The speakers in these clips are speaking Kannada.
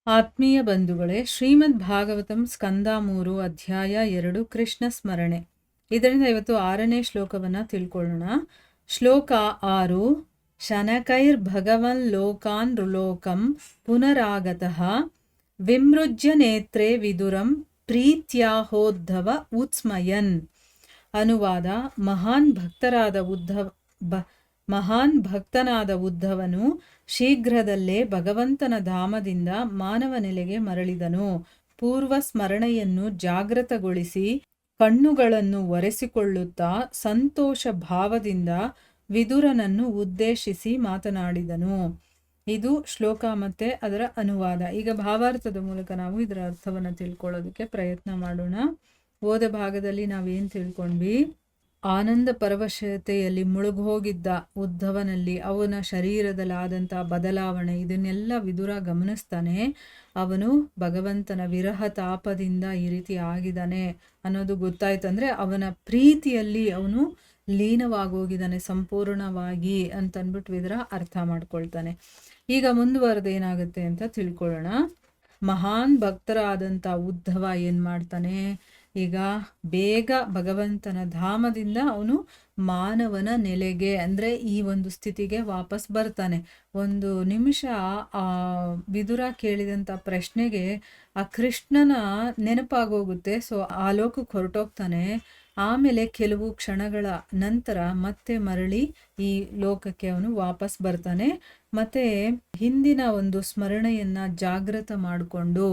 ಆತ್ಮೀಯ ಬಂಧುಗಳೇ, ಶ್ರೀಮದ್ ಭಾಗವತಂ ಸ್ಕಂದ 3 ಅಧ್ಯಾಯ 2 ಕೃಷ್ಣ ಸ್ಮರಣೆ. ಇದರಿಂದ ಇವತ್ತು 6ನೇ ಶ್ಲೋಕವನ್ನು ತಿಳ್ಕೊಳ್ಳೋಣ. ಶ್ಲೋಕ 6. ಶನಕೈರ್ ಭಗವನ್ ಲೋಕಾನ್ ರುಲೋಕಂ ಪುನರಾಗತಃ ವಿಮೃಜ್ಯ ನೇತ್ರೇ ವಿದುರಂ ಪ್ರೀತ್ಯಾಹೋದ್ಧವ ಉತ್ಸ್ಮಯನ್. ಅನುವಾದ: ಮಹಾನ್ ಭಕ್ತನಾದ ಉದ್ಧವನು ಶೀಘ್ರದಲ್ಲೇ ಭಗವಂತನ ಧಾಮದಿಂದ ಮಾನವ ನೆಲೆಗೆ ಮರಳಿದನು. ಪೂರ್ವ ಸ್ಮರಣೆಯನ್ನು ಜಾಗೃತಗೊಳಿಸಿ ಕಣ್ಣುಗಳನ್ನು ಒರೆಸಿಕೊಳ್ಳುತ್ತಾ ಸಂತೋಷ ಭಾವದಿಂದ ವಿದುರನನ್ನು ಉದ್ದೇಶಿಸಿ ಮಾತನಾಡಿದನು. ಇದು ಶ್ಲೋಕ ಮತ್ತೆ ಅದರ ಅನುವಾದ. ಈಗ ಭಾವಾರ್ಥದ ಮೂಲಕ ನಾವು ಇದರ ಅರ್ಥವನ್ನು ತಿಳ್ಕೊಳ್ಳೋದಕ್ಕೆ ಪ್ರಯತ್ನ ಮಾಡೋಣ. ಓದ ಭಾಗದಲ್ಲಿ ನಾವೇನು ತಿಳ್ಕೊಂಡ್ವಿ? ಆನಂದ ಪರವಶತೆಯಲ್ಲಿ ಮುಳುಗೋಗಿದ್ದ ಉದ್ಧವನಲ್ಲಿ ಅವನ ಶರೀರದಲ್ಲಾದಂಥ ಬದಲಾವಣೆ, ಇದನ್ನೆಲ್ಲ ವಿದುರ ಗಮನಿಸ್ತಾನೆ. ಅವನು ಭಗವಂತನ ವಿರಹ ತಾಪದಿಂದ ಈ ರೀತಿ ಆಗಿದ್ದಾನೆ ಅನ್ನೋದು ಗೊತ್ತಾಯ್ತಂದ್ರೆ ಅವನ ಪ್ರೀತಿಯಲ್ಲಿ ಅವನು ಲೀನವಾಗೋಗಿದ್ದಾನೆ ಸಂಪೂರ್ಣವಾಗಿ ಅಂತಂದ್ಬಿಟ್ಟು ವಿದುರ ಅರ್ಥ ಮಾಡ್ಕೊಳ್ತಾನೆ. ಈಗ ಮುಂದುವರೆದೇನಾಗುತ್ತೆ ಅಂತ ತಿಳ್ಕೊಳ್ಳೋಣ. ಮಹಾನ್ ಭಕ್ತರಾದಂಥ ಉದ್ಧವ ಏನು ಮಾಡ್ತಾನೆ? ಈಗ ಬೇಗ ಭಗವಂತನ ಧಾಮದಿಂದ ಅವನು ಮಾನವನ ನೆಲೆಗೆ, ಅಂದರೆ ಈ ಒಂದು ಸ್ಥಿತಿಗೆ ವಾಪಸ್ ಬರ್ತಾನೆ. ಒಂದು ನಿಮಿಷ ಆ ವಿದುರ ಕೇಳಿದಂಥ ಪ್ರಶ್ನೆಗೆ ಆ ಕೃಷ್ಣನ ನೆನಪಾಗೋಗುತ್ತೆ. ಸೊ ಆ ಲೋಕಕ್ಕೆ ಹೊರಟೋಗ್ತಾನೆ. ಆಮೇಲೆ ಕೆಲವು ಕ್ಷಣಗಳ ನಂತರ ಮತ್ತೆ ಮರಳಿ ಈ ಲೋಕಕ್ಕೆ ಅವನು ವಾಪಸ್ ಬರ್ತಾನೆ. ಮತ್ತೆ ಹಿಂದಿನ ಒಂದು ಸ್ಮರಣೆಯನ್ನ ಜಾಗೃತ ಮಾಡಿಕೊಂಡು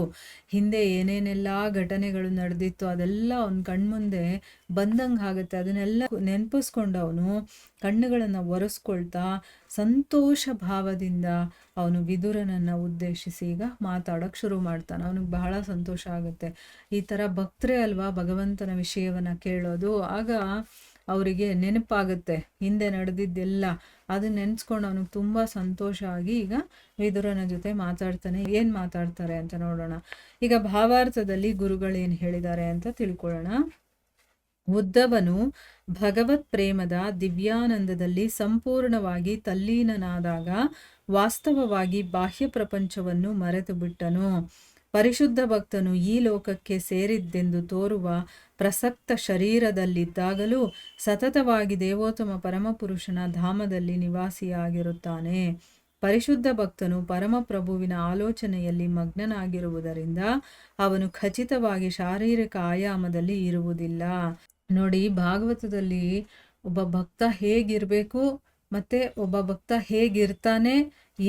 ಹಿಂದೆ ಏನೇನೆಲ್ಲ ಘಟನೆಗಳು ನಡೆದಿತ್ತು ಅದೆಲ್ಲ ಅವನ ಕಣ್ಮುಂದೆ ಬಂದಂಗೆ ಆಗುತ್ತೆ. ಅದನ್ನೆಲ್ಲ ನೆನಪಿಸ್ಕೊಂಡು ಅವನು ಕಣ್ಣುಗಳನ್ನು ಒರೆಸ್ಕೊಳ್ತಾ ಸಂತೋಷ ಭಾವದಿಂದ ಅವನು ವಿದುರನನ್ನು ಉದ್ದೇಶಿಸಿ ಈಗ ಮಾತಾಡೋಕ್ಕೆ ಶುರು ಮಾಡ್ತಾನೆ. ಅವನಿಗೆ ಬಹಳ ಸಂತೋಷ ಆಗುತ್ತೆ. ಈ ಥರ ಭಕ್ತರೇ ಅಲ್ವಾ ಭಗವಂತನ ವಿಷಯವನ್ನು ಕೇಳೋದು. ಆಗ ಅವರಿಗೆ ನೆನಪಾಗುತ್ತೆ ಹಿಂದೆ ನಡೆದಿದ್ದೆಲ್ಲ. ಅದನ್ನ ನೆನೆಸ್ಕೊಂಡು ಅವನಿಗೆ ತುಂಬ ಸಂತೋಷ ಆಗಿ ಈಗ ವಿದುರನ ಜೊತೆ ಮಾತಾಡ್ತಾನೆ. ಏನು ಮಾತಾಡ್ತಾರೆ ಅಂತ ನೋಡೋಣ. ಈಗ ಭಾವಾರ್ಥದಲ್ಲಿ ಗುರುಗಳೇನು ಹೇಳಿದ್ದಾರೆ ಅಂತ ತಿಳ್ಕೊಳ್ಳೋಣ. ಉದ್ಧವನು ಭಗವತ್ ಪ್ರೇಮದ ದಿವ್ಯಾನಂದದಲ್ಲಿ ಸಂಪೂರ್ಣವಾಗಿ ತಲ್ಲೀನನಾದಾಗ ವಾಸ್ತವವಾಗಿ ಬಾಹ್ಯ ಪ್ರಪಂಚವನ್ನು ಮರೆತು ಬಿಟ್ಟನು. ಪರಿಶುದ್ಧ ಭಕ್ತನು ಈ ಲೋಕಕ್ಕೆ ಸೇರಿದ್ದೆಂದು ತೋರುವ ಪ್ರಸಕ್ತ ಶರೀರದಲ್ಲಿದ್ದಾಗಲೂ ಸತತವಾಗಿ ದೇವೋತ್ತಮ ಪರಮಪುರುಷನ ಧಾಮದಲ್ಲಿ ನಿವಾಸಿಯಾಗಿರುತ್ತಾನೆ. ಪರಿಶುದ್ಧ ಭಕ್ತನು ಪರಮಪ್ರಭುವಿನ ಆಲೋಚನೆಯಲ್ಲಿ ಮಗ್ನನಾಗಿರುವುದರಿಂದ ಅವನು ಖಚಿತವಾಗಿ ಶಾರೀರಿಕ ಆಯಾಮದಲ್ಲಿ ಇರುವುದಿಲ್ಲ. ನೋಡಿ, ಭಾಗವತದಲ್ಲಿ ಒಬ್ಬ ಭಕ್ತ ಹೇಗಿರಬೇಕು ಮತ್ತು ಒಬ್ಬ ಭಕ್ತ ಹೇಗಿರ್ತಾನೆ,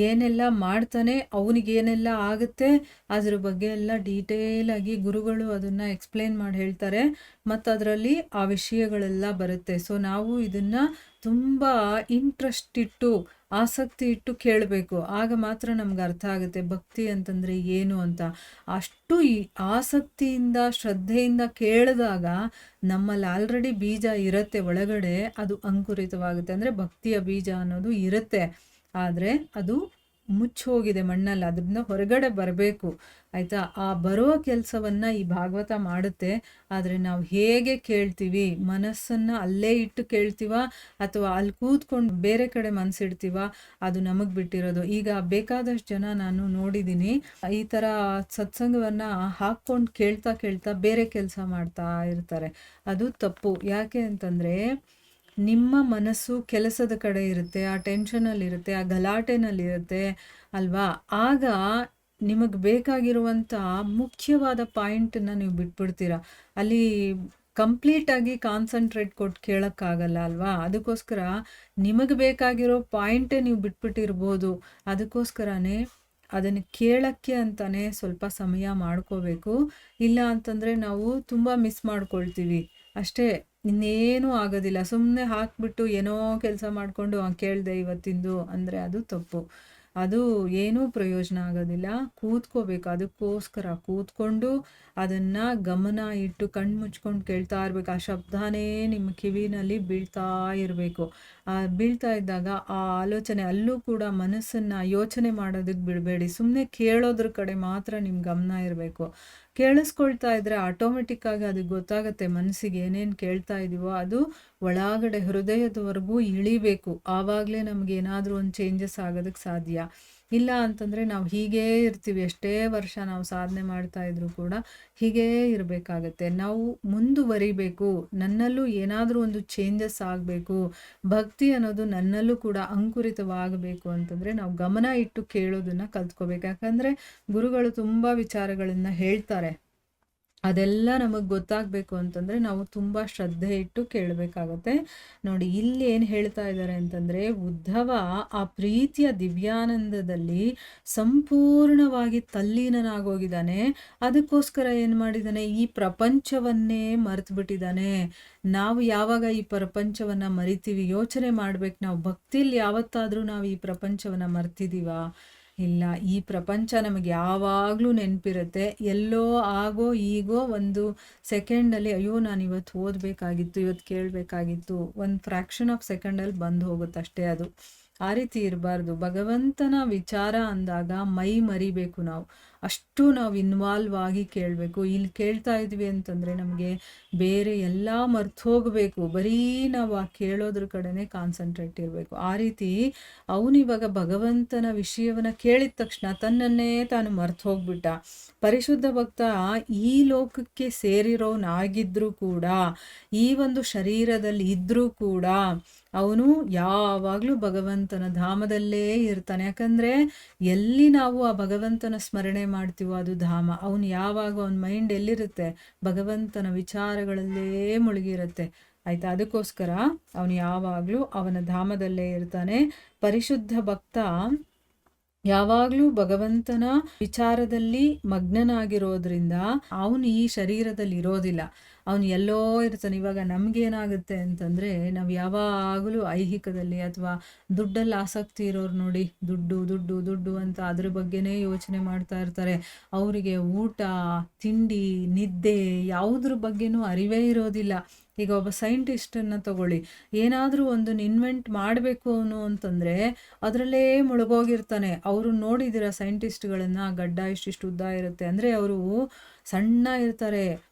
ಏನೆಲ್ಲ ಮಾಡ್ತಾನೆ, ಅವನಿಗೇನೆಲ್ಲ ಆಗುತ್ತೆ, ಅದ್ರ ಬಗ್ಗೆ ಎಲ್ಲ ಡೀಟೇಲಾಗಿ ಗುರುಗಳು ಅದನ್ನು ಎಕ್ಸ್ಪ್ಲೇನ್ ಮಾಡಿ ಹೇಳ್ತಾರೆ. ಮತ್ತು ಅದರಲ್ಲಿ ಆ ವಿಷಯಗಳೆಲ್ಲ ಬರುತ್ತೆ. ಸೊ ನಾವು ಇದನ್ನು ತುಂಬ ಇಂಟ್ರೆಸ್ಟ್ ಇಟ್ಟು ಆಸಕ್ತಿ ಇಟ್ಟು ಕೇಳಬೇಕು. ಆಗ ಮಾತ್ರ ನಮ್ಗೆ ಅರ್ಥ ಆಗುತ್ತೆ ಭಕ್ತಿ ಅಂತಂದರೆ ಏನು ಅಂತ. ಅಷ್ಟು ಈ ಆಸಕ್ತಿಯಿಂದ ಶ್ರದ್ಧೆಯಿಂದ ಕೇಳಿದಾಗ ನಮ್ಮಲ್ಲಿ ಆಲ್ರೆಡಿ ಬೀಜ ಇರುತ್ತೆ ಒಳಗಡೆ, ಅದು ಅಂಕುರಿತವಾಗುತ್ತೆ. ಅಂದರೆ ಭಕ್ತಿಯ ಬೀಜ ಅನ್ನೋದು ಇರುತ್ತೆ, ಆದರೆ ಅದು ಮುಚ್ಚೋಗಿದೆ ಮಣ್ಣಲ್ಲಿ. ಅದರಿಂದ ಹೊರಗಡೆ ಬರಬೇಕು, ಆಯಿತಾ? ಆ ಬರೋ ಕೆಲಸವನ್ನು ಈ ಭಾಗವತ ಮಾಡುತ್ತೆ. ಆದರೆ ನಾವು ಹೇಗೆ ಕೇಳ್ತೀವಿ, ಮನಸ್ಸನ್ನು ಅಲ್ಲೇ ಇಟ್ಟು ಕೇಳ್ತೀವ ಅಥವಾ ಅಲ್ಲಿ ಕೂತ್ಕೊಂಡು ಬೇರೆ ಕಡೆ ಮನಸ್ಸಿಡ್ತೀವ, ಅದು ನಮಗೆ ಬಿಟ್ಟಿರೋದು. ಈಗ ಬೇಕಾದಷ್ಟು ಜನ ನಾನು ನೋಡಿದ್ದೀನಿ ಈ ಥರ ಸತ್ಸಂಗವನ್ನು ಹಾಕ್ಕೊಂಡು ಕೇಳ್ತಾ ಕೇಳ್ತಾ ಬೇರೆ ಕೆಲಸ ಮಾಡ್ತಾ ಇರ್ತಾರೆ. ಅದು ತಪ್ಪು. ಯಾಕೆ ಅಂತಂದರೆ ನಿಮ್ಮ ಮನಸ್ಸು ಕೆಲಸದ ಕಡೆ ಇರುತ್ತೆ, ಆ ಟೆನ್ಷನಲ್ಲಿರುತ್ತೆ, ಆ ಗಲಾಟೆನಲ್ಲಿರುತ್ತೆ ಅಲ್ವಾ? ಆಗ ನಿಮಗೆ ಬೇಕಾಗಿರುವಂಥ ಮುಖ್ಯವಾದ ಪಾಯಿಂಟನ್ನು ನೀವು ಬಿಟ್ಬಿಡ್ತೀರ. ಅಲ್ಲಿ ಕಂಪ್ಲೀಟಾಗಿ ಕಾನ್ಸಂಟ್ರೇಟ್ ಕೊಟ್ಟು ಕೇಳೋಕ್ಕಾಗಲ್ಲ ಅಲ್ವಾ? ಅದಕ್ಕೋಸ್ಕರ ನಿಮಗೆ ಬೇಕಾಗಿರೋ ಪಾಯಿಂಟೇ ನೀವು ಬಿಟ್ಬಿಟ್ಟಿರ್ಬೋದು. ಅದಕ್ಕೋಸ್ಕರನೇ ಅದನ್ನು ಕೇಳೋಕ್ಕೆ ಅಂತಲೇ ಸ್ವಲ್ಪ ಸಮಯ ಮಾಡ್ಕೋಬೇಕು. ಇಲ್ಲ ಅಂತಂದರೆ ನಾವು ತುಂಬ ಮಿಸ್ ಮಾಡ್ಕೊಳ್ತೀವಿ ಅಷ್ಟೇ, ಇನ್ನೇನೂ ಆಗೋದಿಲ್ಲ. ಸುಮ್ಮನೆ ಹಾಕ್ಬಿಟ್ಟು ಏನೋ ಕೆಲಸ ಮಾಡಿಕೊಂಡು ಕೇಳಿದೆ ಇವತ್ತಿಂದು ಅಂದರೆ ಅದು ತಪ್ಪು. ಅದು ಏನೂ ಪ್ರಯೋಜನ ಆಗೋದಿಲ್ಲ. ಕೂತ್ಕೋಬೇಕು. ಅದಕ್ಕೋಸ್ಕರ ಕೂತ್ಕೊಂಡು ಅದನ್ನು ಗಮನ ಇಟ್ಟು ಕಣ್ಣು ಮುಚ್ಕೊಂಡು ಕೇಳ್ತಾ ಇರಬೇಕು. ಆ ಶಬ್ದನೇ ನಿಮ್ಮ ಕಿವಿನಲ್ಲಿ ಬೀಳ್ತಾ ಇರಬೇಕು. ಬೀಳ್ತಾ ಇದ್ದಾಗ ಆ ಆಲೋಚನೆ ಅಲ್ಲೂ ಕೂಡ ಮನಸ್ಸನ್ನು ಯೋಚನೆ ಮಾಡೋದಕ್ಕೆ ಬಿಡಬೇಡಿ. ಸುಮ್ಮನೆ ಕೇಳೋದ್ರ ಕಡೆ ಮಾತ್ರ ನಿಮ್ಮ ಗಮನ ಇರಬೇಕು. ಕೇಳಿಸ್ಕೊಳ್ತಾ ಇದ್ದರೆ ಆಟೋಮೆಟಿಕ್ಕಾಗಿ ಅದಕ್ಕೆ ಗೊತ್ತಾಗುತ್ತೆ ಮನಸ್ಸಿಗೆ ಏನೇನು ಕೇಳ್ತಾ ಇದೀವೋ ಅದು ಒಳಗಡೆ ಹೃದಯದವರೆಗೂ ಇಳಿಬೇಕು. ಆವಾಗಲೇ ನಮ್ಗೆ ಏನಾದರೂ ಒಂದು ಚೇಂಜಸ್ ಆಗೋದಕ್ಕೆ ಸಾಧ್ಯ. ಇಲ್ಲ ಅಂತಂದರೆ ನಾವು ಹೀಗೇ ಇರ್ತೀವಿ. ಎಷ್ಟೇ ವರ್ಷ ನಾವು ಸಾಧನೆ ಮಾಡ್ತಾ ಇದ್ರೂ ಕೂಡ ಹೀಗೇ ಇರಬೇಕಾಗತ್ತೆ. ನಾವು ಮುಂದುವರಿಬೇಕು. ನನ್ನಲ್ಲೂ ಏನಾದರೂ ಒಂದು ಚೇಂಜಸ್ ಆಗಬೇಕು, ಭಕ್ತಿ ಅನ್ನೋದು ನನ್ನಲ್ಲೂ ಕೂಡ ಅಂಕುರಿತವಾಗಬೇಕು ಅಂತಂದರೆ ನಾವು ಗಮನ ಇಟ್ಟು ಕೇಳೋದನ್ನು ಕಲ್ತ್ಕೋಬೇಕು. ಯಾಕಂದರೆ ಗುರುಗಳು ತುಂಬ ವಿಚಾರಗಳನ್ನು ಹೇಳ್ತಾರೆ. ಅದೆಲ್ಲ ನಮಗೆ ಗೊತ್ತಾಗಬೇಕು ಅಂತಂದರೆ ನಾವು ತುಂಬ ಶ್ರದ್ಧೆ ಇಟ್ಟು ಕೇಳಬೇಕಾಗತ್ತೆ. ನೋಡಿ ಇಲ್ಲಿ ಏನು ಹೇಳ್ತಾ ಇದ್ದಾರೆ ಅಂತಂದರೆ, ಉದ್ಧವ ಆ ಪ್ರೀತಿಯ ದಿವ್ಯಾನಂದದಲ್ಲಿ ಸಂಪೂರ್ಣವಾಗಿ ತಲ್ಲೀನನಾಗೋಗಿದ್ದಾನೆ. ಅದಕ್ಕೋಸ್ಕರ ಏನು ಮಾಡಿದ್ದಾನೆ, ಈ ಪ್ರಪಂಚವನ್ನೇ ಮರೆತು ಬಿಟ್ಟಿದ್ದಾನೆ. ನಾವು ಯಾವಾಗ ಈ ಪ್ರಪಂಚವನ್ನು ಮರಿತೀವಿ ಯೋಚನೆ ಮಾಡ್ಬೇಕು. ನಾವು ಭಕ್ತಿಲಿ ಯಾವತ್ತಾದರೂ ನಾವು ಈ ಪ್ರಪಂಚವನ್ನು ಮರ್ತಿದ್ದೀವಾ? ಇಲ್ಲ. ಈ ಪ್ರಪಂಚ ನಮಗೆ ಯಾವಾಗಲೂ ನೆನಪಿರುತ್ತೆ. ಎಲ್ಲೋ ಆಗೋ ಈಗೋ ಒಂದು ಸೆಕೆಂಡಲ್ಲಿ ಅಯ್ಯೋ ನಾನು ಇವತ್ತು ಓದಬೇಕಾಗಿತ್ತು, ಇವತ್ತು ಕೇಳಬೇಕಾಗಿತ್ತು, ಒಂದು ಫ್ರ್ಯಾಕ್ಷನ್ ಆಫ್ ಸೆಕೆಂಡಲ್ಲಿ ಬಂದು ಹೋಗುತ್ತಷ್ಟೇ ಅದು. ಆ ರೀತಿ ಇರಬಾರ್ದು. ಭಗವಂತನ ವಿಚಾರ ಅಂದಾಗ ಮೈ ಮರಿಬೇಕು ನಾವು. ಅಷ್ಟು ನಾವು ಇನ್ವಾಲ್ವ್ ಆಗಿ ಕೇಳಬೇಕು. ಇಲ್ಲಿ ಕೇಳ್ತಾ ಇದ್ವಿ ಅಂತಂದರೆ ನಮಗೆ ಬೇರೆ ಎಲ್ಲ ಮರ್ತು ಹೋಗಬೇಕು. ಬರೀ ನಾವು ಆ ಕೇಳೋದ್ರ ಕಡೆನೇ ಕಾನ್ಸಂಟ್ರೇಟ್ ಇರಬೇಕು. ಆ ರೀತಿ ಅವನಿವಾಗ ಭಗವಂತನ ವಿಷಯವನ್ನು ಕೇಳಿದ ತಕ್ಷಣ ತನ್ನನ್ನೇ ತಾನು ಮರ್ತು ಹೋಗ್ಬಿಟ್ಟ. ಪರಿಶುದ್ಧ ಭಕ್ತ ಈ ಲೋಕಕ್ಕೆ ಸೇರಿರೋನಾಗಿದ್ರೂ ಕೂಡ, ಈ ಒಂದು ಶರೀರದಲ್ಲಿ ಇದ್ದರೂ ಕೂಡ ಅವನು ಯಾವಾಗಲೂ ಭಗವಂತನ ಧಾಮದಲ್ಲೇ ಇರ್ತಾನೆ. ಯಾಕಂದರೆ ಎಲ್ಲಿ ನಾವು ಆ ಭಗವಂತನ ಸ್ಮರಣೆ ಮಾಡ್ತೀವೋ ಅದು ಧಾಮ. ಅವನು ಯಾವಾಗ ಅವನ ಮೈಂಡ್ ಎಲ್ಲಿರುತ್ತೆ, ಭಗವಂತನ ವಿಚಾರಗಳಲ್ಲೇ ಮುಳುಗಿರುತ್ತೆ. ಆಯಿತಾ? ಅದಕ್ಕೋಸ್ಕರ ಅವನು ಯಾವಾಗಲೂ ಅವನ ಧಾಮದಲ್ಲೇ ಇರ್ತಾನೆ. ಪರಿಶುದ್ಧ ಭಕ್ತ ಯಾವಾಗಲೂ ಭಗವಂತನ ವಿಚಾರದಲ್ಲಿ ಮಗ್ನನಾಗಿರೋದ್ರಿಂದ ಅವನು ಈ ಶರೀರದಲ್ಲಿ ಇರೋದಿಲ್ಲ. ಅವನು ಎಲ್ಲೋ ಇರ್ತಾನೆ. ಇವಾಗ ನಮಗೇನಾಗುತ್ತೆ ಅಂತಂದರೆ ನಾವು ಯಾವಾಗಲೂ ಐಹಿಕದಲ್ಲಿ ಅಥವಾ ದುಡ್ಡಲ್ಲಿ ಆಸಕ್ತಿ ಇರೋರು ನೋಡಿ, ದುಡ್ಡು ದುಡ್ಡು ದುಡ್ಡು ಅಂತ ಅದ್ರ ಬಗ್ಗೆನೇ ಯೋಚನೆ ಮಾಡ್ತಾ ಇರ್ತಾರೆ. ಅವರಿಗೆ ಊಟ, ತಿಂಡಿ, ನಿದ್ದೆ ಯಾವುದ್ರ ಬಗ್ಗೆನೂ ಅರಿವೇ ಇರೋದಿಲ್ಲ. ಈಗ ಒಬ್ಬ ಸೈಂಟಿಸ್ಟನ್ನು ತಗೊಳ್ಳಿ, ಏನಾದರೂ ಒಂದು ಇನ್ವೆಂಟ್ ಮಾಡಬೇಕು ಅವನು ಅಂತಂದರೆ ಅದರಲ್ಲೇ ಮುಳುಗೋಗಿರ್ತಾನೆ. ಅವರು ನೋಡಿದಿರ ಸೈಂಟಿಸ್ಟ್ಗಳನ್ನು, ಗಡ್ಡ ಇಷ್ಟಿಷ್ಟು ಉದ್ದ ಇರುತ್ತೆ ಅಂದರೆ ಅವರು ಸಣ್ಣ ಇರ್ತಾರೆ.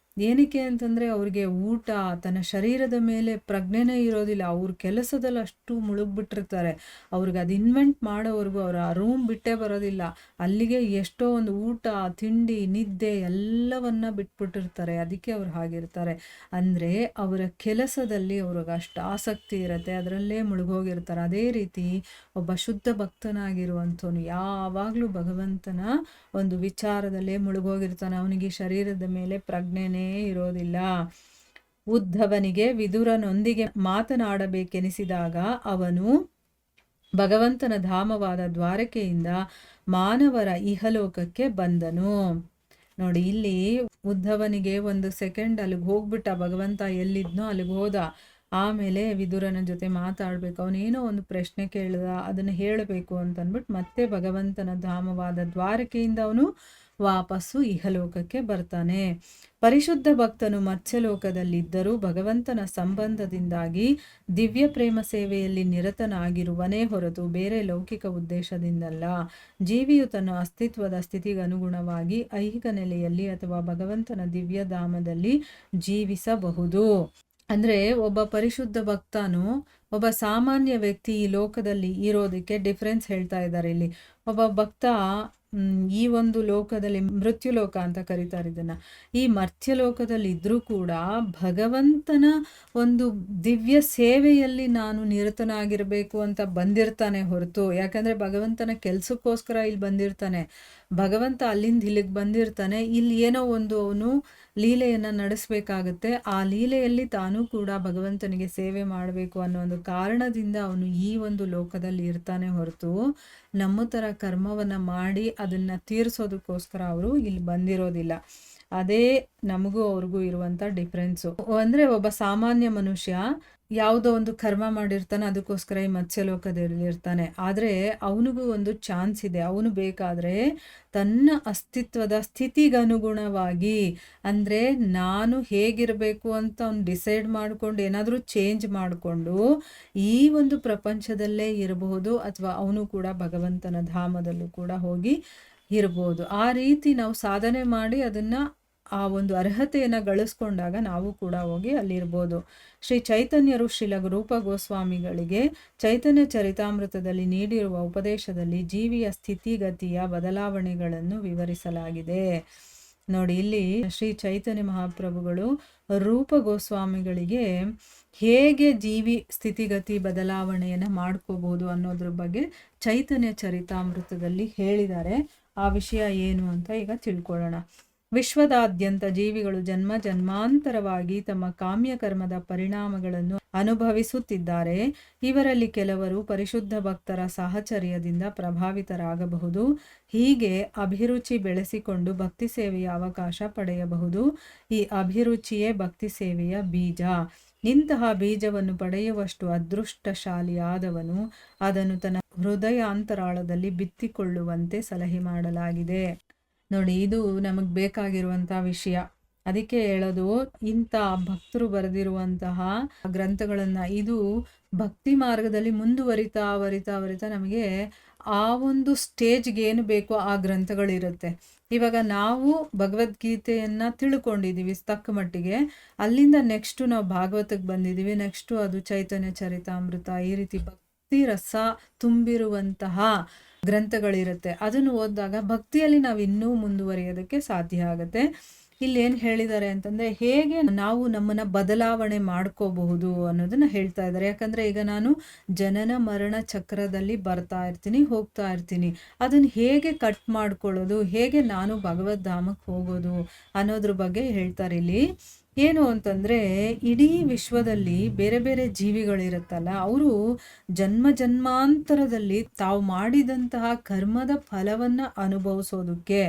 ಏನಕ್ಕೆ ಅಂತಂದರೆ ಅವ್ರಿಗೆ ಊಟ, ತನ್ನ ಶರೀರದ ಮೇಲೆ ಪ್ರಜ್ಞೆನೇ ಇರೋದಿಲ್ಲ. ಅವ್ರ ಕೆಲಸದಲ್ಲಿ ಅಷ್ಟು ಮುಳುಗ್ಬಿಟ್ಟಿರ್ತಾರೆ. ಅವ್ರಿಗೆ ಅದು ಇನ್ವೆಂಟ್ ಮಾಡೋವರೆಗೂ ಅವ್ರು ಆ ರೂಮ್ ಬಿಟ್ಟೇ ಬರೋದಿಲ್ಲ. ಅಲ್ಲಿಗೆ ಎಷ್ಟೋ ಒಂದು ಊಟ, ತಿಂಡಿ, ನಿದ್ದೆ ಎಲ್ಲವನ್ನ ಬಿಟ್ಬಿಟ್ಟಿರ್ತಾರೆ. ಅದಕ್ಕೆ ಅವ್ರು ಹಾಗಿರ್ತಾರೆ. ಅಂದರೆ ಅವರ ಕೆಲಸದಲ್ಲಿ ಅವ್ರಿಗೆ ಅಷ್ಟು ಆಸಕ್ತಿ ಇರುತ್ತೆ, ಅದರಲ್ಲೇ ಮುಳುಗೋಗಿರ್ತಾರೆ. ಅದೇ ರೀತಿ ಒಬ್ಬ ಶುದ್ಧ ಭಕ್ತನಾಗಿರುವಂಥವನು ಯಾವಾಗಲೂ ಭಗವಂತನ ಒಂದು ವಿಚಾರದಲ್ಲೇ ಮುಳುಗೋಗಿರ್ತಾನೆ. ಅವನಿಗೆ ಶರೀರದ ಮೇಲೆ ಪ್ರಜ್ಞೆನೇ ಇರೋದಿಲ್ಲ. ಉದ್ಧವನಿಗೆ ವಿದುರನೊಂದಿಗೆ ಮಾತನಾಡಬೇಕೆನಿಸಿದಾಗ ಅವನು ಭಗವಂತನ ಧಾಮವಾದ ದ್ವಾರಕೆಯಿಂದ ಮಾನವರ ಇಹಲೋಕಕ್ಕೆ ಬಂದನು. ನೋಡಿ ಇಲ್ಲಿ ಉದ್ಧವನಿಗೆ ಒಂದು ಸೆಕೆಂಡ್ ಅಲ್ಲಿಗೆ ಹೋಗ್ಬಿಟ್ಟ. ಭಗವಂತ ಎಲ್ಲಿದ್ನೋ ಅಲ್ಲಿಗೆ ಹೋದ. ಆಮೇಲೆ ವಿದುರನ ಜೊತೆ ಮಾತಾಡಬೇಕು. ಅವನೇನೋ ಒಂದು ಪ್ರಶ್ನೆ ಕೇಳಿದ, ಅದನ್ನು ಹೇಳಬೇಕು ಅಂತಂದ್ಬಿಟ್ಟು ಮತ್ತೆ ಭಗವಂತನ ಧಾಮವಾದ ದ್ವಾರಕೆಯಿಂದ ಅವನು ವಾಪಸ್ಸು ಇಹಲೋಕಕ್ಕೆ ಬರ್ತಾನೆ. ಪರಿಶುದ್ಧ ಭಕ್ತನು ಮತ್ಸ್ಯಲೋಕದಲ್ಲಿದ್ದರೂ ಭಗವಂತನ ಸಂಬಂಧದಿಂದಾಗಿ ದಿವ್ಯ ಪ್ರೇಮ ಸೇವೆಯಲ್ಲಿ ನಿರತನಾಗಿರುವನೇ ಹೊರತು ಬೇರೆ ಲೌಕಿಕ ಉದ್ದೇಶದಿಂದಲ್ಲ. ಜೀವಿಯು ತನ್ನ ಅಸ್ತಿತ್ವದ ಸ್ಥಿತಿಗೆ ಅನುಗುಣವಾಗಿ ಐಹಿಕ ನೆಲೆಯಲ್ಲಿ ಅಥವಾ ಭಗವಂತನ ದಿವ್ಯ ಧಾಮದಲ್ಲಿ ಜೀವಿಸಬಹುದು. ಅಂದರೆ ಒಬ್ಬ ಪರಿಶುದ್ಧ ಭಕ್ತನು ಒಬ್ಬ ಸಾಮಾನ್ಯ ವ್ಯಕ್ತಿ ಈ ಲೋಕದಲ್ಲಿ ಇರೋದಕ್ಕೆ ಡಿಫ್ರೆನ್ಸ್ ಹೇಳ್ತಾ ಇದ್ದಾರೆ ಇಲ್ಲಿ. ಒಬ್ಬ ಭಕ್ತ ಈ ಒಂದು ಲೋಕದಲ್ಲಿ ಮೃತ್ಯುಲೋಕ ಅಂತ ಕರೀತಾರೆ ಇದನ್ನು. ಈ ಮರ್ತ್ಯಲೋಕದಲ್ಲಿ ಇದ್ರೂ ಕೂಡ ಭಗವಂತನ ಒಂದು ದಿವ್ಯ ಸೇವೆಯಲ್ಲಿ ನಾನು ನಿರತನಾಗಿರಬೇಕು ಅಂತ ಬಂದಿರ್ತಾನೆ ಹೊರತು, ಯಾಕಂದರೆ ಭಗವಂತನ ಕೆಲಸಕ್ಕೋಸ್ಕರ ಇಲ್ಲಿ ಬಂದಿರ್ತಾನೆ. ಭಗವಂತ ಅಲ್ಲಿಂದ ಇಲ್ಲಿಗೆ ಬಂದಿರ್ತಾನೆ. ಇಲ್ಲಿ ಏನೋ ಒಂದು ಅವನು ಲೀಲೆಯನ್ನು ನಡೆಸಬೇಕಾಗತ್ತೆ. ಆ ಲೀಲೆಯಲ್ಲಿ ತಾನೂ ಕೂಡ ಭಗವಂತನಿಗೆ ಸೇವೆ ಮಾಡಬೇಕು ಅನ್ನೋ ಒಂದು ಕಾರಣದಿಂದ ಅವನು ಈ ಒಂದು ಲೋಕದಲ್ಲಿ ಇರ್ತಾನೆ ಹೊರತು ನಮ್ಮ ಥರ ಕರ್ಮವನ್ನು ಮಾಡಿ ಅದನ್ನು ತೀರಿಸೋದಕ್ಕೋಸ್ಕರ ಅವರು ಇಲ್ಲಿ ಬಂದಿರೋದಿಲ್ಲ. ಅದೇ ನಮಗೂ ಅವ್ರಿಗೂ ಇರುವಂಥ ಡಿಫ್ರೆನ್ಸು. ಅಂದರೆ ಒಬ್ಬ ಸಾಮಾನ್ಯ ಮನುಷ್ಯ ಯಾವುದೋ ಒಂದು ಕರ್ಮ ಮಾಡಿರ್ತಾನೆ, ಅದಕ್ಕೋಸ್ಕರ ಈ ಮತ್ಸ್ಯಲೋಕದಲ್ಲಿ ಇರ್ತಾನೆ. ಆದರೆ ಅವನಿಗೂ ಒಂದು ಚಾನ್ಸ್ ಇದೆ. ಅವನು ಬೇಕಾದರೆ ತನ್ನ ಅಸ್ತಿತ್ವದ ಸ್ಥಿತಿಗನುಗುಣವಾಗಿ, ಅಂದರೆ ನಾನು ಹೇಗಿರಬೇಕು ಅಂತ ಅವನು ಡಿಸೈಡ್ ಮಾಡಿಕೊಂಡು ಏನಾದರೂ ಚೇಂಜ್ ಮಾಡಿಕೊಂಡು ಈ ಒಂದು ಪ್ರಪಂಚದಲ್ಲೇ ಇರಬಹುದು, ಅಥವಾ ಅವನು ಕೂಡ ಭಗವಂತನ ಧಾಮದಲ್ಲೂ ಕೂಡ ಹೋಗಿ ಇರ್ಬೋದು. ಆ ರೀತಿ ನಾವು ಸಾಧನೆ ಮಾಡಿ ಅದನ್ನು ಆ ಒಂದು ಅರ್ಹತೆಯನ್ನು ಗಳಿಸ್ಕೊಂಡಾಗ ನಾವು ಕೂಡ ಹೋಗಿ ಅಲ್ಲಿರ್ಬೋದು. ಶ್ರೀ ಚೈತನ್ಯರು ಶ್ರೀಲ ರೂಪ ಗೋಸ್ವಾಮಿಗಳಿಗೆ ಚೈತನ್ಯ ಚರಿತಾಮೃತದಲ್ಲಿ ನೀಡಿರುವ ಉಪದೇಶದಲ್ಲಿ ಜೀವಿಯ ಸ್ಥಿತಿಗತಿಯ ಬದಲಾವಣೆಗಳನ್ನು ವಿವರಿಸಲಾಗಿದೆ. ನೋಡಿ, ಇಲ್ಲಿ ಶ್ರೀ ಚೈತನ್ಯ ಮಹಾಪ್ರಭುಗಳು ರೂಪ ಗೋಸ್ವಾಮಿಗಳಿಗೆ ಹೇಗೆ ಜೀವಿ ಸ್ಥಿತಿಗತಿ ಬದಲಾವಣೆಯನ್ನು ಮಾಡ್ಕೋಬಹುದು ಅನ್ನೋದ್ರ ಬಗ್ಗೆ ಚೈತನ್ಯ ಚರಿತಾಮೃತದಲ್ಲಿ ಹೇಳಿದ್ದಾರೆ. ಆ ವಿಷಯ ಏನು ಅಂತ ಈಗ ತಿಳ್ಕೊಳ್ಳೋಣ. ವಿಶ್ವದಾದ್ಯಂತ ಜೀವಿಗಳು ಜನ್ಮ ಜನ್ಮಾಂತರವಾಗಿ ತಮ್ಮ ಕಾಮ್ಯ ಕರ್ಮದ ಪರಿಣಾಮಗಳನ್ನು ಅನುಭವಿಸುತ್ತಿದ್ದಾರೆ. ಇವರಲ್ಲಿ ಕೆಲವರು ಪರಿಶುದ್ಧ ಭಕ್ತರ ಸಾಹಚರ್ಯದಿಂದ ಪ್ರಭಾವಿತರಾಗಬಹುದು. ಹೀಗೆ ಅಭಿರುಚಿ ಬೆಳೆಸಿಕೊಂಡು ಭಕ್ತಿ ಸೇವೆಯ ಅವಕಾಶ ಪಡೆಯಬಹುದು. ಈ ಅಭಿರುಚಿಯೇ ಭಕ್ತಿ ಸೇವೆಯ ಬೀಜ. ಇಂತಹ ಬೀಜವನ್ನು ಪಡೆಯುವಷ್ಟು ಅದೃಷ್ಟಶಾಲಿಯಾದವನು ಅದನ್ನು ತನ್ನ ಹೃದಯಾಂತರಾಳದಲ್ಲಿ ಬಿತ್ತಿಕೊಳ್ಳುವಂತೆ ಸಲಹೆ ಮಾಡಲಾಗಿದೆ. ನೋಡಿ, ಇದು ನಮಗೆ ಬೇಕಾಗಿರುವಂತಹ ವಿಷಯ. ಅದಕ್ಕೆ ಹೇಳೋದು, ಇಂಥ ಭಕ್ತರು ಬರೆದಿರುವಂತಹ ಗ್ರಂಥಗಳನ್ನು, ಇದು ಭಕ್ತಿ ಮಾರ್ಗದಲ್ಲಿ ಮುಂದುವರಿತಾ ನಮಗೆ ಆ ಒಂದು ಸ್ಟೇಜ್ಗೆ ಏನು ಬೇಕೋ ಆ ಗ್ರಂಥಗಳಿರುತ್ತೆ. ಇವಾಗ ನಾವು ಭಗವದ್ಗೀತೆಯನ್ನು ತಿಳ್ಕೊಂಡಿದ್ದೀವಿ ತಕ್ಕ ಮಟ್ಟಿಗೆ, ಅಲ್ಲಿಂದ ನೆಕ್ಸ್ಟು ನಾವು ಭಾಗವತಕ್ಕೆ ಬಂದಿದ್ದೀವಿ, ನೆಕ್ಸ್ಟು ಅದು ಚೈತನ್ಯ ಚರಿತಾಮೃತ, ಈ ರೀತಿ ಭಕ್ತಿ ರಸ ತುಂಬಿರುವಂತಹ ಗ್ರಂಥಗಳಿರುತ್ತೆ. ಅದನ್ನು ಓದಿದಾಗ ಭಕ್ತಿಯಲ್ಲಿ ನಾವು ಇನ್ನೂ ಮುಂದುವರಿಯೋದಕ್ಕೆ ಸಾಧ್ಯ ಆಗುತ್ತೆ. ಇಲ್ಲಿ ಏನು ಹೇಳಿದ್ದಾರೆ ಅಂತಂದರೆ, ಹೇಗೆ ನಾವು ನಮ್ಮನ್ನು ಬದಲಾವಣೆ ಮಾಡ್ಕೋಬಹುದು ಅನ್ನೋದನ್ನು ಹೇಳ್ತಾ ಇದ್ದಾರೆ. ಯಾಕಂದರೆ ಈಗ ನಾನು ಜನನ ಮರಣ ಚಕ್ರದಲ್ಲಿ ಬರ್ತಾ ಇರ್ತೀನಿ, ಹೋಗ್ತಾ ಇರ್ತೀನಿ. ಅದನ್ನು ಹೇಗೆ ಕಟ್ ಮಾಡ್ಕೊಳ್ಳೋದು, ಹೇಗೆ ನಾನು ಭಗವದ್ ಧಾಮಕ್ಕೆ ಹೋಗೋದು ಅನ್ನೋದ್ರ ಬಗ್ಗೆ ಹೇಳ್ತಾರೆ. ಇಲ್ಲಿ ಏನು ಅಂತಂದರೆ, ಇಡೀ ವಿಶ್ವದಲ್ಲಿ ಬೇರೆ ಬೇರೆ ಜೀವಿಗಳಿರುತ್ತಲ್ಲ, ಅವರು ಜನ್ಮ ಜನ್ಮಾಂತರದಲ್ಲಿ ತಾವು ಮಾಡಿದಂತಹ ಕರ್ಮದ ಫಲವನ್ನು ಅನುಭವಿಸೋದಕ್ಕೆ,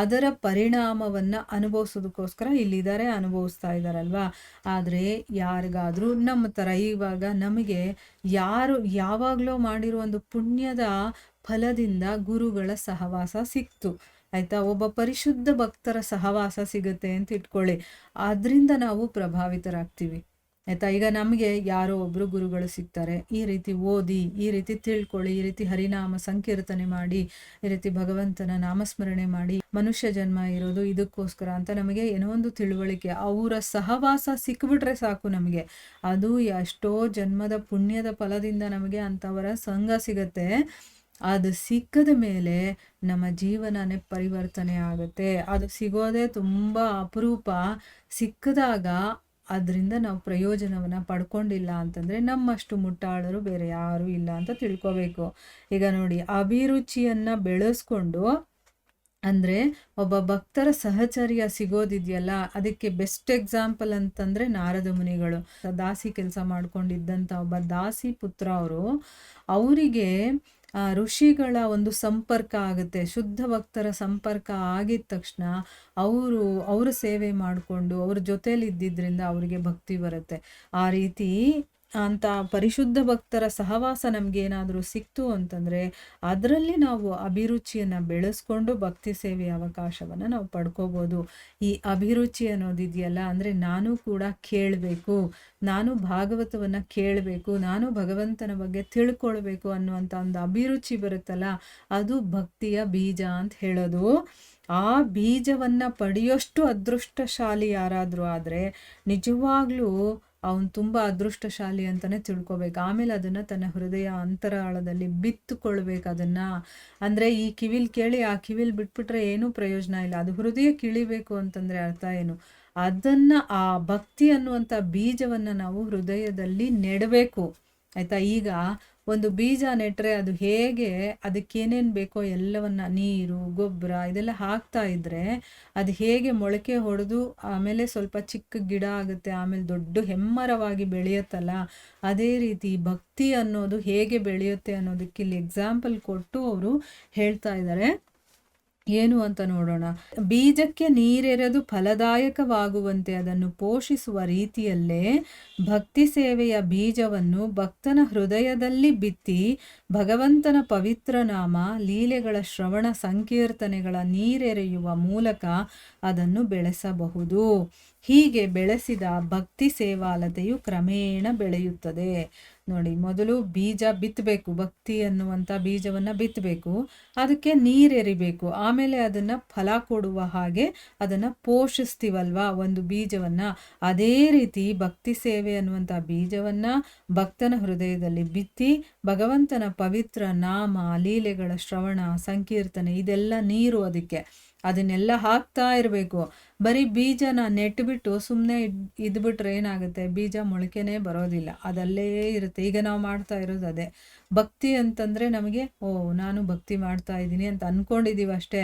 ಅದರ ಪರಿಣಾಮವನ್ನು ಅನುಭವಿಸೋದಕ್ಕೋಸ್ಕರ ಇಲ್ಲಿದ್ದಾರೆ, ಅನುಭವಿಸ್ತಾ ಇದ್ದಾರಲ್ವಾ. ಆದರೆ ಯಾರಿಗಾದರೂ ನಮ್ಮ ಥರ ಇವಾಗ ನಮಗೆ ಯಾರು ಯಾವಾಗಲೂ ಮಾಡಿರೋ ಒಂದು ಪುಣ್ಯದ ಫಲದಿಂದ ಗುರುಗಳ ಸಹವಾಸ ಸಿಕ್ತು, ಆಯಿತಾ, ಒಬ್ಬ ಪರಿಶುದ್ಧ ಭಕ್ತರ ಸಹವಾಸ ಸಿಗುತ್ತೆ ಅಂತ ಇಟ್ಕೊಳ್ಳಿ. ಅದರಿಂದ ನಾವು ಪ್ರಭಾವಿತರಾಗ್ತೀವಿ, ಆಯಿತಾ. ಈಗ ನಮಗೆ ಯಾರೋ ಒಬ್ಬರು ಗುರುಗಳು ಸಿಗ್ತಾರೆ, ಈ ರೀತಿ ಓದಿ, ಈ ರೀತಿ ತಿಳ್ಕೊಳ್ಳಿ, ಈ ರೀತಿ ಹರಿನಾಮ ಸಂಕೀರ್ತನೆ ಮಾಡಿ, ಈ ರೀತಿ ಭಗವಂತನ ನಾಮಸ್ಮರಣೆ ಮಾಡಿ, ಮನುಷ್ಯ ಜನ್ಮ ಇರೋದು ಇದಕ್ಕೋಸ್ಕರ ಅಂತ ನಮಗೆ ಏನೋ ಒಂದು ತಿಳುವಳಿಕೆ, ಅವರ ಸಹವಾಸ ಸಿಕ್ಬಿಟ್ರೆ ಸಾಕು ನಮಗೆ. ಅದು ಎಷ್ಟೋ ಜನ್ಮದ ಪುಣ್ಯದ ಫಲದಿಂದ ನಮಗೆ ಅಂಥವರ ಸಂಘ ಸಿಗತ್ತೆ. ಅದು ಸಿಕ್ಕದ ಮೇಲೆ ನಮ್ಮ ಜೀವನನೇ ಪರಿವರ್ತನೆ ಆಗುತ್ತೆ. ಅದು ಸಿಗೋದೇ ತುಂಬ ಅಪರೂಪ. ಸಿಕ್ಕಿದಾಗ ಅದರಿಂದ ನಾವು ಪ್ರಯೋಜನವನ್ನು ಪಡ್ಕೊಂಡಿಲ್ಲ ಅಂತಂದರೆ ನಮ್ಮಷ್ಟು ಮುಟ್ಟಾಳರು ಬೇರೆ ಯಾರೂ ಇಲ್ಲ ಅಂತ ತಿಳ್ಕೊಬೇಕು. ಈಗ ನೋಡಿ, ಅಭಿರುಚಿಯನ್ನು ಬೆಳೆಸ್ಕೊಂಡು, ಅಂದರೆ ಒಬ್ಬ ಭಕ್ತರ ಸಹಚರ್ಯ ಸಿಗೋದಿದೆಯಲ್ಲ, ಅದಕ್ಕೆ ಬೆಸ್ಟ್ ಎಕ್ಸಾಂಪಲ್ ಅಂತಂದರೆ ನಾರದ ಮುನಿಗಳು. ದಾಸಿ ಕೆಲಸ ಮಾಡ್ಕೊಂಡಿದ್ದಂಥ ಒಬ್ಬ ದಾಸಿ ಪುತ್ರ ಅವರಿಗೆ ಋಷಿಗಳ ಒಂದು ಸಂಪರ್ಕ ಆಗುತ್ತೆ. ಶುದ್ಧ ಭಕ್ತರ ಸಂಪರ್ಕ ಆಗಿದ ತಕ್ಷಣ ಅವರು ಸೇವೆ ಮಾಡಿಕೊಂಡು ಅವ್ರ ಜೊತೇಲಿ ಇದ್ದಿದ್ದರಿಂದ ಅವರಿಗೆ ಭಕ್ತಿ ಬರುತ್ತೆ. ಆ ರೀತಿ ಅಂತ ಪರಿಶುದ್ಧ ಭಕ್ತರ ಸಹವಾಸ ನಮಗೇನಾದರೂ ಸಿಕ್ತು ಅಂತಂದರೆ ಅದರಲ್ಲಿ ನಾವು ಅಭಿರುಚಿಯನ್ನು ಬೆಳೆಸ್ಕೊಂಡು ಭಕ್ತಿ ಸೇವೆಯ ಅವಕಾಶವನ್ನು ನಾವು ಪಡ್ಕೋಬೋದು. ಈ ಅಭಿರುಚಿ ಅನ್ನೋದಿದೆಯಲ್ಲ, ಅಂದರೆ ನಾನು ಕೂಡ ಕೇಳಬೇಕು, ನಾನು ಭಾಗವತವನ್ನು ಕೇಳಬೇಕು, ನಾನು ಭಗವಂತನ ಬಗ್ಗೆ ತಿಳ್ಕೊಳ್ಬೇಕು ಅನ್ನುವಂಥ ಒಂದು ಅಭಿರುಚಿ ಬರುತ್ತಲ್ಲ, ಅದು ಭಕ್ತಿಯ ಬೀಜ ಅಂತ ಹೇಳೋದು. ಆ ಬೀಜವನ್ನು ಪಡೆಯೋಷ್ಟು ಅದೃಷ್ಟಶಾಲಿ ಯಾರಾದರೂ ಆದರೆ ನಿಜವಾಗ್ಲೂ ಅವನು ತುಂಬ ಅದೃಷ್ಟಶಾಲಿ ಅಂತಲೇ ತಿಳ್ಕೊಬೇಕು. ಆಮೇಲೆ ಅದನ್ನು ತನ್ನ ಹೃದಯ ಅಂತರಾಳದಲ್ಲಿ ಬಿತ್ತುಕೊಳ್ಬೇಕು ಅದನ್ನು. ಅಂದರೆ ಈ ಕಿವಿಲ್ ಕೇಳಿ ಆ ಕಿವಿಲ್ ಬಿಟ್ಬಿಟ್ರೆ ಏನೂ ಪ್ರಯೋಜನ ಇಲ್ಲ. ಅದು ಹೃದಯ ಕಿಳಿಬೇಕು ಅಂತಂದರೆ ಅರ್ಥ ಏನು? ಅದನ್ನು, ಆ ಭಕ್ತಿ ಅನ್ನುವಂಥ ಬೀಜವನ್ನು ನಾವು ಹೃದಯದಲ್ಲಿ ನೆಡಬೇಕು, ಆಯಿತಾ. ಈಗ ಒಂದು ಬೀಜ ನೆಟ್ಟರೆ ಅದು ಹೇಗೆ ಅದಕ್ಕೇನೇನು ಬೇಕೋ ಎಲ್ಲವನ್ನ, ನೀರು, ಗೊಬ್ಬರ ಇದೆಲ್ಲ ಹಾಕ್ತಾ ಇದ್ದರೆ ಅದು ಹೇಗೆ ಮೊಳಕೆ ಹೊಡೆದು ಆಮೇಲೆ ಸ್ವಲ್ಪ ಚಿಕ್ಕ ಗಿಡ ಆಗುತ್ತೆ, ಆಮೇಲೆ ದೊಡ್ಡ ಹೆಮ್ಮರವಾಗಿ ಬೆಳೆಯುತ್ತಲ್ಲ, ಅದೇ ರೀತಿ ಭಕ್ತಿ ಅನ್ನೋದು ಹೇಗೆ ಬೆಳೆಯುತ್ತೆ ಅನ್ನೋದಕ್ಕೆ ಇಲ್ಲಿ ಎಕ್ಸಾಂಪಲ್ ಕೊಟ್ಟು ಅವರು ಹೇಳ್ತಾ ಇದ್ದಾರೆ. ಏನು ಅಂತ ನೋಡೋಣ. ಬೀಜಕ್ಕೆ ನೀರೆರೆದು ಫಲದಾಯಕವಾಗುವಂತೆ ಅದನ್ನು ಪೋಷಿಸುವ ರೀತಿಯಲ್ಲೇ ಭಕ್ತಿ ಸೇವೆಯ ಬೀಜವನ್ನು ಭಕ್ತನ ಹೃದಯದಲ್ಲಿ ಬಿತ್ತಿ ಭಗವಂತನ ಪವಿತ್ರ ನಾಮ ಲೀಲೆಗಳ ಶ್ರವಣ ಸಂಕೀರ್ತನೆಗಳ ನೀರೆರೆಯುವ ಮೂಲಕ ಅದನ್ನು ಬೆಳೆಸಬಹುದು. ಹೀಗೆ ಬೆಳೆಸಿದ ಭಕ್ತಿ ಸೇವಾಲತೆಯು ಕ್ರಮೇಣ ಬೆಳೆಯುತ್ತದೆ. ನೋಡಿ, ಮೊದಲು ಬೀಜ ಬಿತ್ತಬೇಕು, ಭಕ್ತಿ ಅನ್ನುವಂಥ ಬೀಜವನ್ನು ಬಿತ್ತಬೇಕು, ಅದಕ್ಕೆ ನೀರೆರಿಬೇಕು, ಆಮೇಲೆ ಅದನ್ನು ಫಲ ಕೊಡುವ ಹಾಗೆ ಅದನ್ನು ಪೋಷಿಸ್ತೀವಲ್ವಾ ಒಂದು ಬೀಜವನ್ನು. ಅದೇ ರೀತಿ ಭಕ್ತಿ ಸೇವೆ ಅನ್ನುವಂಥ ಬೀಜವನ್ನು ಭಕ್ತನ ಹೃದಯದಲ್ಲಿ ಬಿತ್ತಿ ಭಗವಂತನ ಪವಿತ್ರ ನಾಮ ಲೀಲೆಗಳ ಶ್ರವಣ ಸಂಕೀರ್ತನೆ ಇದೆಲ್ಲ ನೀರು ಅದಕ್ಕೆ, ಅದನ್ನೆಲ್ಲ ಹಾಕ್ತಾ ಇರಬೇಕು. ಬರೀ ಬೀಜನ ನೆಟ್ಬಿಟ್ಟು ಸುಮ್ಮನೆ ಇದ್ಬಿಟ್ರೆ ಏನಾಗುತ್ತೆ, ಬೀಜ ಮೊಳಕೆನೇ ಬರೋದಿಲ್ಲ, ಅದಲ್ಲೇ ಇರುತ್ತೆ. ಈಗ ನಾವು ಮಾಡ್ತಾ ಇರೋದು ಅದೇ. ಭಕ್ತಿ ಅಂತಂದರೆ ನಮಗೆ ನಾನು ಭಕ್ತಿ ಮಾಡ್ತಾ ಇದ್ದೀನಿ ಅಂತ ಅಂದ್ಕೊಂಡಿದ್ದೀವಿ ಅಷ್ಟೇ,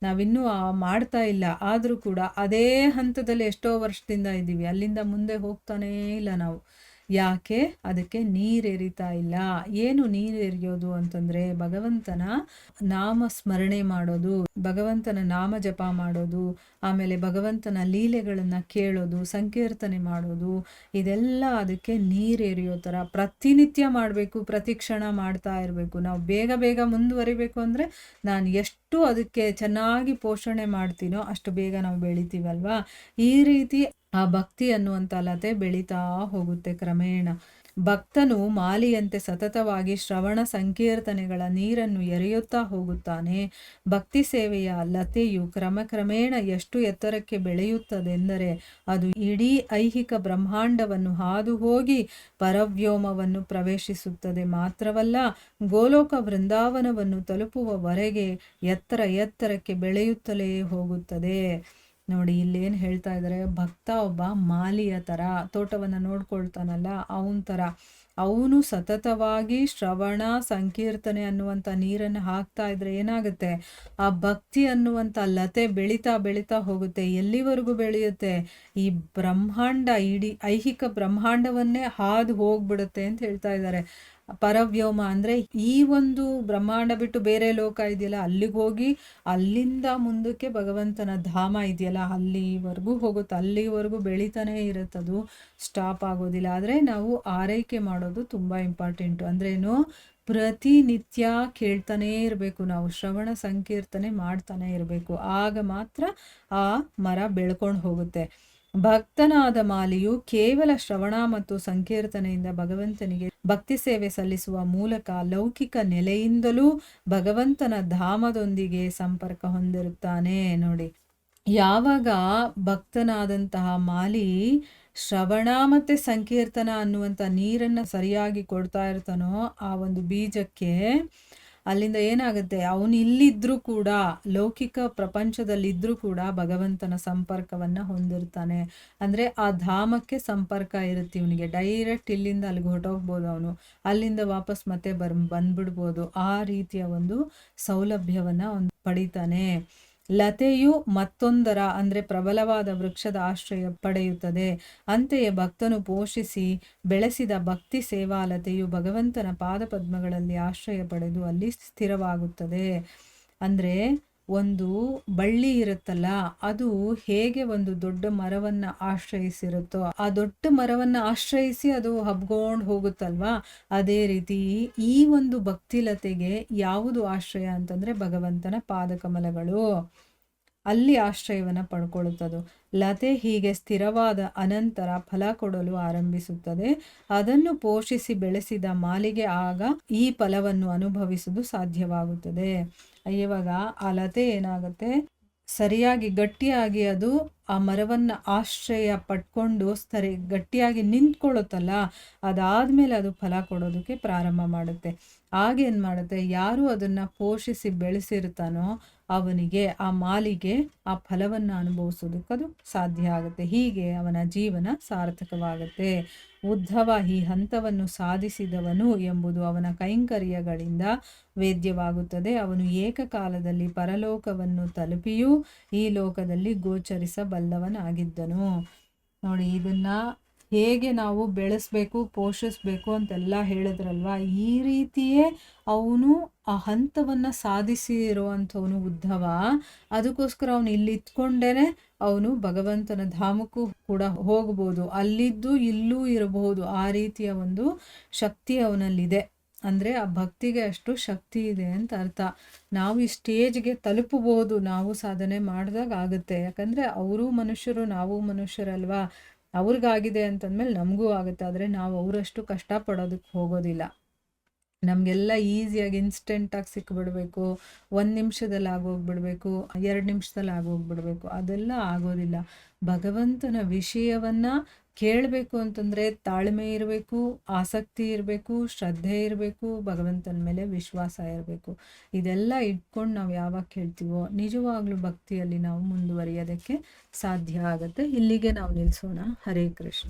ನಾವಿನ್ನೂ ಮಾಡ್ತಾ ಇಲ್ಲ. ಆದರೂ ಕೂಡ ಅದೇ ಹಂತದಲ್ಲಿ ಎಷ್ಟೋ ವರ್ಷದಿಂದ ಇದ್ದೀವಿ, ಅಲ್ಲಿಂದ ಮುಂದೆ ಹೋಗ್ತಾನೇ ಇಲ್ಲ ನಾವು. ಯಾಕೆ? ಅದಕ್ಕೆ ನೀರೆರಿತಾ ಇಲ್ಲ. ಏನು ನೀರೆರಿಯೋದು ಅಂತಂದರೆ ಭಗವಂತನ ನಾಮ ಸ್ಮರಣೆ ಮಾಡೋದು, ಭಗವಂತನ ನಾಮ ಜಪ ಮಾಡೋದು, ಆಮೇಲೆ ಭಗವಂತನ ಲೀಲೆಗಳನ್ನು ಕೇಳೋದು, ಸಂಕೀರ್ತನೆ ಮಾಡೋದು, ಇದೆಲ್ಲ ಅದಕ್ಕೆ ನೀರೆರಿಯೋ ಥರ ಪ್ರತಿನಿತ್ಯ ಮಾಡಬೇಕು, ಪ್ರತಿ ಕ್ಷಣ ಮಾಡ್ತಾ ಇರಬೇಕು. ನಾವು ಬೇಗ ಬೇಗ ಮುಂದುವರಿಬೇಕು ಅಂದರೆ ನಾನು ಎಷ್ಟು ಅದಕ್ಕೆ ಚೆನ್ನಾಗಿ ಪೋಷಣೆ ಮಾಡ್ತೀನೋ ಅಷ್ಟು ಬೇಗ ನಾವು ಬೆಳಿತೀವಲ್ವಾ. ಈ ರೀತಿ ಆ ಭಕ್ತಿ ಅನ್ನುವಂಥ ಲತೆ ಬೆಳೀತಾ ಹೋಗುತ್ತೆ ಕ್ರಮೇಣ. ಭಕ್ತನು ಮಾಲಿಯಂತೆ ಸತತವಾಗಿ ಶ್ರವಣ ಸಂಕೀರ್ತನೆಗಳ ನೀರನ್ನು ಎರೆಯುತ್ತಾ ಹೋಗುತ್ತಾನೆ. ಭಕ್ತಿ ಸೇವೆಯ ಲತೆಯು ಕ್ರಮೇಣ ಎಷ್ಟು ಎತ್ತರಕ್ಕೆ ಬೆಳೆಯುತ್ತದೆಂದರೆ ಅದು ಇಡೀ ಐಹಿಕ ಬ್ರಹ್ಮಾಂಡವನ್ನು ಹಾದು ಹೋಗಿ ಪರವ್ಯೋಮವನ್ನು ಪ್ರವೇಶಿಸುತ್ತದೆ. ಮಾತ್ರವಲ್ಲ, ಗೋಲೋಕ ವೃಂದಾವನವನ್ನು ತಲುಪುವವರೆಗೆ ಎತ್ತರಕ್ಕೆ ಬೆಳೆಯುತ್ತಲೇ ಹೋಗುತ್ತದೆ. ನೋಡಿ, ಇಲ್ಲೇನು ಹೇಳ್ತಾ ಇದ್ದಾರೆ, ಭಕ್ತ ಒಬ್ಬ ಮಾಲಿಯ ಥರ, ತೋಟವನ್ನು ನೋಡ್ಕೊಳ್ತಾನಲ್ಲ ಅವನ ಥರ, ಅವನು ಸತತವಾಗಿ ಶ್ರವಣ ಸಂಕೀರ್ತನೆ ಅನ್ನುವಂಥ ನೀರನ್ನು ಹಾಕ್ತಾ ಇದ್ರೆ ಏನಾಗುತ್ತೆ, ಆ ಭಕ್ತಿ ಅನ್ನುವಂಥ ಲತೆ ಬೆಳೀತಾ ಬೆಳೀತಾ ಹೋಗುತ್ತೆ. ಎಲ್ಲಿವರೆಗೂ ಬೆಳೆಯುತ್ತೆ? ಈ ಬ್ರಹ್ಮಾಂಡ, ಇಡೀ ಐಹಿಕ ಬ್ರಹ್ಮಾಂಡವನ್ನೇ ಹಾದು ಹೋಗ್ಬಿಡುತ್ತೆ ಅಂತ ಹೇಳ್ತಾ ಇದ್ದಾರೆ. ಪರವ್ಯೋಮ ಅಂದರೆ ಈ ಒಂದು ಬ್ರಹ್ಮಾಂಡ ಬಿಟ್ಟು ಬೇರೆ ಲೋಕ ಇದೆಯಲ್ಲ, ಅಲ್ಲಿಗೆ ಹೋಗಿ ಅಲ್ಲಿಂದ ಮುಂದಕ್ಕೆ ಭಗವಂತನ ಧಾಮ ಇದೆಯಲ್ಲ ಅಲ್ಲಿವರೆಗೂ ಹೋಗುತ್ತೆ. ಅಲ್ಲಿವರೆಗೂ ಬೆಳೀತಾನೆ ಇರುತ್ತದು, ಸ್ಟಾಪ್ ಆಗೋದಿಲ್ಲ. ಆದರೆ ನಾವು ಆರೈಕೆ ಮಾಡೋದು ತುಂಬ ಇಂಪಾರ್ಟೆಂಟು. ಅಂದ್ರೇನು, ಪ್ರತಿನಿತ್ಯ ಕೇಳ್ತಾನೇ ಇರಬೇಕು, ನಾವು ಶ್ರವಣ ಸಂಕೀರ್ತನೆ ಮಾಡ್ತಾನೆ ಇರಬೇಕು. ಆಗ ಮಾತ್ರ ಆ ಮರ ಬೆಳ್ಕೊಂಡು ಹೋಗುತ್ತೆ. ಭಕ್ತನಾದ ಮಾಲಿಯು ಕೇವಲ ಶ್ರವಣ ಮತ್ತು ಸಂಕೀರ್ತನೆಯಿಂದ ಭಗವಂತನಿಗೆ ಭಕ್ತಿ ಸೇವೆ ಸಲ್ಲಿಸುವ ಮೂಲಕ ಲೌಕಿಕ ನೆಲೆಯಿಂದಲೂ ಭಗವಂತನ ಧಾಮದೊಂದಿಗೆ ಸಂಪರ್ಕ ಹೊಂದಿರುತ್ತಾನೆ. ನೋಡಿ, ಯಾವಾಗ ಭಕ್ತನಾದಂತಹ ಮಾಲಿ ಶ್ರವಣ ಮತ್ತು ಸಂಕೀರ್ತನ ಅನ್ನುವಂಥ ನೀರನ್ನು ಸರಿಯಾಗಿ ಕೊಡ್ತಾ ಇರ್ತಾನೋ ಆ ಒಂದು ಬೀಜಕ್ಕೆ, ಅಲ್ಲಿಂದ ಏನಾಗುತ್ತೆ, ಅವನು ಇಲ್ಲಿದ್ದರೂ ಕೂಡ, ಲೌಕಿಕ ಪ್ರಪಂಚದಲ್ಲಿದ್ದರೂ ಕೂಡ ಭಗವಂತನ ಸಂಪರ್ಕವನ್ನು ಹೊಂದಿರ್ತಾನೆ. ಅಂದರೆ ಆ ಧಾಮಕ್ಕೆ ಸಂಪರ್ಕ ಇರುತ್ತೆ ಇವನಿಗೆ. ಡೈರೆಕ್ಟ್ ಇಲ್ಲಿಂದ ಅಲ್ಲಿಗೆ ಹೊರಟೋಗ್ಬೋದು, ಅವನು ಅಲ್ಲಿಂದ ವಾಪಸ್ ಮತ್ತೆ ಬಂದ್ಬಿಡ್ಬೋದು. ಆ ರೀತಿಯ ಒಂದು ಸೌಲಭ್ಯವನ್ನು ಅವನು ಪಡಿತಾನೆ. ಲತೆಯು ಮತ್ತೊಂದರ ಅಂದರೆ ಪ್ರಬಲವಾದ ವೃಕ್ಷದ ಆಶ್ರಯ ಪಡೆಯುತ್ತದೆ. ಅಂತೆಯೇ ಭಕ್ತನು ಪೋಷಿಸಿ ಬೆಳೆಸಿದ ಭಕ್ತಿ ಸೇವಾಲತೆಯು ಭಗವಂತನ ಪಾದಪದ್ಮಗಳಲ್ಲಿ ಆಶ್ರಯ ಪಡೆದು ಅಲ್ಲಿ ಸ್ಥಿರವಾಗುತ್ತದೆ. ಅಂದರೆ ಒಂದು ಬಳ್ಳಿ ಇರುತ್ತಲ್ಲ, ಅದು ಹೇಗೆ ಒಂದು ದೊಡ್ಡ ಮರವನ್ನು ಆಶ್ರಯಿಸಿರುತ್ತೋ, ಆ ದೊಡ್ಡ ಮರವನ್ನು ಆಶ್ರಯಿಸಿ ಅದು ಹಬ್ಕೊಂಡು ಹೋಗುತ್ತಲ್ವಾ, ಅದೇ ರೀತಿ ಈ ಒಂದು ಭಕ್ತಿಲತೆಗೆ ಯಾವುದು ಆಶ್ರಯ ಅಂತಂದರೆ ಭಗವಂತನ ಪಾದಕಮಲಗಳು, ಅಲ್ಲಿ ಆಶ್ರಯವನ್ನು ಪಡ್ಕೊಳ್ಳುತ್ತದು. ಲತೆ ಹೀಗೆ ಸ್ಥಿರವಾದ ಅನಂತರ ಫಲ ಕೊಡಲು ಆರಂಭಿಸುತ್ತದೆ. ಅದನ್ನು ಪೋಷಿಸಿ ಬೆಳೆಸಿದ ಮಾಲಿಗೆ ಆಗ ಈ ಫಲವನ್ನು ಅನುಭವಿಸುವುದು ಸಾಧ್ಯವಾಗುತ್ತದೆ. ಇವಾಗ ಆ ಲತೆ ಏನಾಗುತ್ತೆ, ಸರಿಯಾಗಿ ಗಟ್ಟಿಯಾಗಿ ಅದು ಆ ಮರವನ್ನು ಆಶ್ರಯ ಪಡ್ಕೊಂಡು ಗಟ್ಟಿಯಾಗಿ ನಿಂತ್ಕೊಳ್ಳುತ್ತಲ್ಲ, ಅದಾದಮೇಲೆ ಅದು ಫಲ ಕೊಡೋದಕ್ಕೆ ಪ್ರಾರಂಭ ಮಾಡುತ್ತೆ. ಆಗೇನು ಮಾಡುತ್ತೆ, ಯಾರು ಅದನ್ನು ಪೋಷಿಸಿ ಬೆಳೆಸಿರ್ತಾನೋ ಅವನಿಗೆ, ಆ ಮಾಲಿಗೆ ಆ ಫಲವನ್ನು ಅನುಭವಿಸೋದಕ್ಕೆ ಅದು ಸಾಧ್ಯ ಆಗುತ್ತೆ. ಹೀಗೆ ಅವನ ಜೀವನ ಸಾರ್ಥಕವಾಗುತ್ತೆ. ಉದ್ಧವ ಈ ಹಂತವನ್ನು ಸಾಧಿಸಿದವನು ಎಂಬುದು ಅವನ ಕೈಂಕರ್ಯಗಳಿಂದ ವೇದ್ಯವಾಗುತ್ತದೆ. ಅವನು ಏಕಕಾಲದಲ್ಲಿ ಪರಲೋಕವನ್ನು ತಲುಪಿಯೂ ಈ ಲೋಕದಲ್ಲಿ ಗೋಚರಿಸಬಲ್ಲವನಾಗಿದ್ದನು. ನೋಡಿ, ಇದನ್ನು ಹೇಗೆ ನಾವು ಬೆಳೆಸಬೇಕು, ಪೋಷಿಸಬೇಕು ಅಂತೆಲ್ಲ ಹೇಳಿದ್ರಲ್ವ. ಈ ರೀತಿಯೇ ಅವನು ಆ ಹಂತವನ್ನು ಸಾಧಿಸಿರುವಂಥವನು ಉದ್ಧವ. ಅದಕ್ಕೋಸ್ಕರ ಅವನು ಇಲ್ಲಿ ಇತ್ಕೊಂಡೇ ಅವನು ಭಗವಂತನ ಧಾಮಕ್ಕೂ ಕೂಡ ಹೋಗ್ಬೋದು, ಅಲ್ಲಿದ್ದು ಇಲ್ಲೂ ಇರಬಹುದು. ಆ ರೀತಿಯ ಒಂದು ಶಕ್ತಿ ಅವನಲ್ಲಿದೆ. ಅಂದರೆ ಆ ಭಕ್ತಿಗೆ ಅಷ್ಟು ಶಕ್ತಿ ಇದೆ ಅಂತ ಅರ್ಥ. ನಾವು ಈ ಸ್ಟೇಜ್ಗೆ ತಲುಪಬಹುದು, ನಾವು ಸಾಧನೆ ಮಾಡಿದಾಗ ಆಗುತ್ತೆ. ಯಾಕಂದರೆ ಅವರೂ ಮನುಷ್ಯರು, ನಾವು ಮನುಷ್ಯರಲ್ವಾ. ಅವ್ರಿಗಾಗಿದೆ ಅಂತಂದಮೇಲೆ ನಮಗೂ ಆಗುತ್ತೆ. ಆದರೆ ನಾವು ಅವರಷ್ಟು ಕಷ್ಟಪಡೋದಕ್ಕೆ ಹೋಗೋದಿಲ್ಲ. ನಮಗೆಲ್ಲ ಈಸಿಯಾಗಿ ಇನ್ಸ್ಟೆಂಟಾಗಿ ಸಿಕ್ಬಿಡ್ಬೇಕು, 1 ನಿಮಿಷದಲ್ಲಿ ಆಗೋಗ್ಬಿಡ್ಬೇಕು, 2 ನಿಮಿಷದಲ್ಲಿ ಆಗೋಗ್ಬಿಡ್ಬೇಕು, ಅದೆಲ್ಲ ಆಗೋದಿಲ್ಲ. ಭಗವಂತನ ವಿಷಯವನ್ನು ಕೇಳಬೇಕು ಅಂತಂದರೆ ತಾಳ್ಮೆ ಇರಬೇಕು, ಆಸಕ್ತಿ ಇರಬೇಕು, ಶ್ರದ್ಧೆ ಇರಬೇಕು, ಭಗವಂತನ ಮೇಲೆ ವಿಶ್ವಾಸ ಇರಬೇಕು. ಇದೆಲ್ಲ ಇಟ್ಕೊಂಡು ನಾವು ಯಾವಾಗ ಕೇಳ್ತೀವೋ ನಿಜವಾಗ್ಲೂ ಭಕ್ತಿಯಲ್ಲಿ ನಾವು ಮುಂದುವರಿಯೋದಕ್ಕೆ ಸಾಧ್ಯ ಆಗುತ್ತೆ. ಇಲ್ಲಿಗೆ ನಾವು ನಿಲ್ಲಿಸೋಣ. ಹರೇ ಕೃಷ್ಣ.